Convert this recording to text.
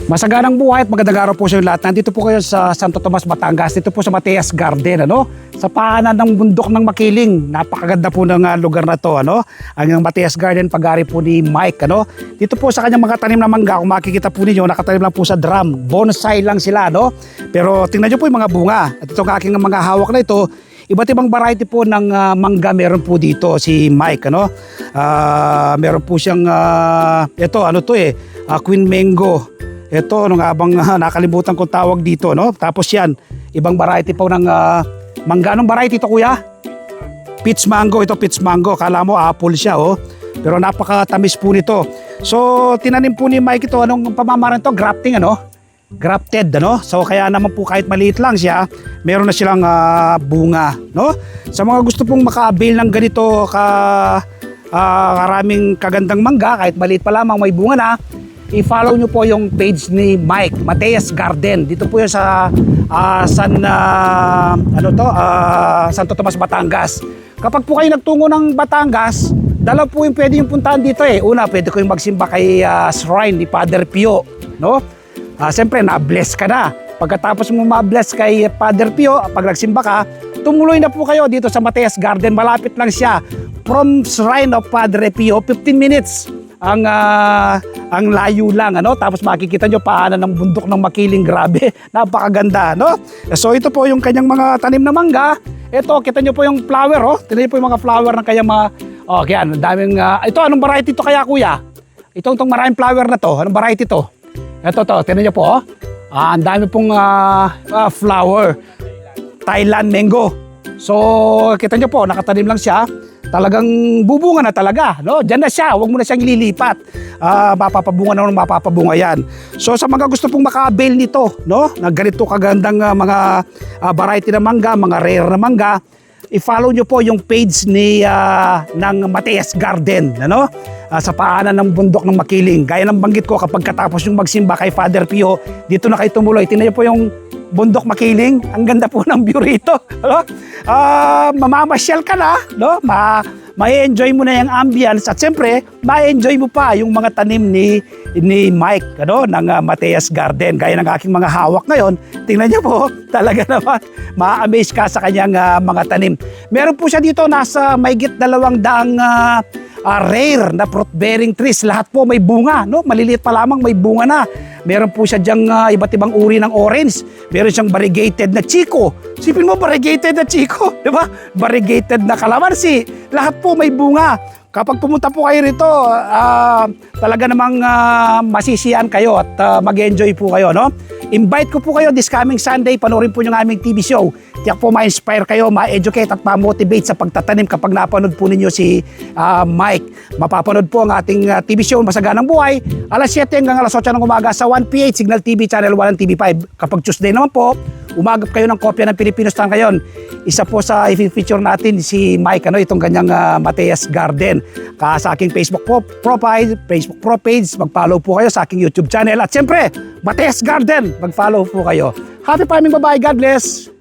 Masaganang buhay at magandang araw po sa inyo lahat. Nandito po kayo sa Santo Tomas, Batangas. Dito po sa Mateas Garden, sa paanan ng bundok ng Makiling. Napakaganda po ng lugar na to, Ang Mateas Garden, pag-ari po ni Mike, Dito po sa kanyang mga tanim na mangga, kung makikita po ninyo, nakatanim lang po sa drum. Bonsai lang sila, Pero tingnan nyo po yung mga bunga. At itong aking mga hawak na ito, iba't ibang variety po ng mangga meron po dito si Mike, meron po siyang Queen Mango. Ito, abang nakalimutan kong tawag dito, Tapos yan, ibang variety po ng mangga. Anong variety ito, kuya? Peach mango. Ito, peach mango. Kala mo apple siya, Pero napakatamis po nito. So, tinanim po ni Mike ito. Anong pamamaraan ito? Grafting, Grafted, So, kaya naman po kahit maliit lang siya, meron na silang bunga, Sa mga gusto pong maka-avail ng ganito karaming kagandang mangga, kahit maliit pa lamang may bunga na, i-follow nyo po yung page ni Mike, Mateas Garden. Dito po yun sa Santo Tomas, Batangas. Kapag po kayo nagtungo ng Batangas, dalaw po yung pwede yung puntahan dito Una, pwede ko yung magsimba kay shrine ni Father Pio, Siyempre, na-bless ka na. Pagkatapos mo ma-bless kay Father Pio, pag nagsimba ka, tumuloy na po kayo dito sa Mateas Garden. Malapit lang siya. From shrine of Padre Pio, 15 minutes ang layo lang, Tapos makikita nyo paanan ng bundok ng Makiling. Grabe, napakaganda, So ito po yung kanyang mga tanim na mangga. Ito, kita nyo po yung flower, Tignan nyo po yung mga flower ng kanyang mga, kaya daming, ito, anong variety to kaya, kuya? Itong maraming flower na to, anong variety to? Ito, tignan nyo po, ang dami pong flower. Thailand mango. So, kita nyo po, nakatanim lang siya. Talagang bubunga na talaga, Diyan na siya, huwag mo na siyang ililipat. Mapapabunga na mapapabunga yan. So sa mga gusto pong maka-avail nito, na ganito kagandang mga variety na mangga, mga rare na mangga, i-follow nyo po yung page ng Mateas Garden, sa paanan ng bundok ng Makiling. Gaya ng banggit ko, kapag katapos yung magsimba kay Father Pio, dito na kayo tumuloy. Tingnan nyo po yung bundok Makiling. Ang ganda po ng view rito. Mamamasyal ka na, ma-enjoy mo na yung ambience, at siyempre, ma-enjoy mo pa yung mga tanim ni Mike, ng Mateas Garden. Gaya ng aking mga hawak ngayon, tingnan niyo po, talaga naman, ma-amaze ka sa kanyang mga tanim. Meron po siya dito, nasa mahigit 200 rare na fruit-bearing trees. Lahat po may bunga, maliliit pa lamang may bunga na. Meron po siya diyang iba't ibang uri ng orange. Meron siyang variegated na chico. Sipin mo, variegated na chico, di ba? Variegated na calamansi. Lahat po may bunga. Kapag pumunta po kayo rito, talaga namang masisiyan kayo at mag-enjoy po kayo, Invite ko po kayo this coming Sunday, panoorin po yung aming TV show. Tiyak po ma-inspire kayo, ma-educate at ma-motivate sa pagtatanim kapag napanood po ninyo si Mike. Mapapanood po ang ating TV show, Masaganang Buhay, alas 7 hanggang alas 8 ng umaga sa 1PH Signal TV Channel 1 and TV5. Kapag Tuesday naman po, umagap kayo ng kopya ng Pilipinos Tan ngayon. Isa po sa i-feature natin si Mike, itong kanyang Mateas Garden. Sa aking Facebook page, mag-follow po kayo sa aking YouTube channel. At siyempre, Mateas Garden, mag-follow po kayo. Happy farming, bye-bye. God bless.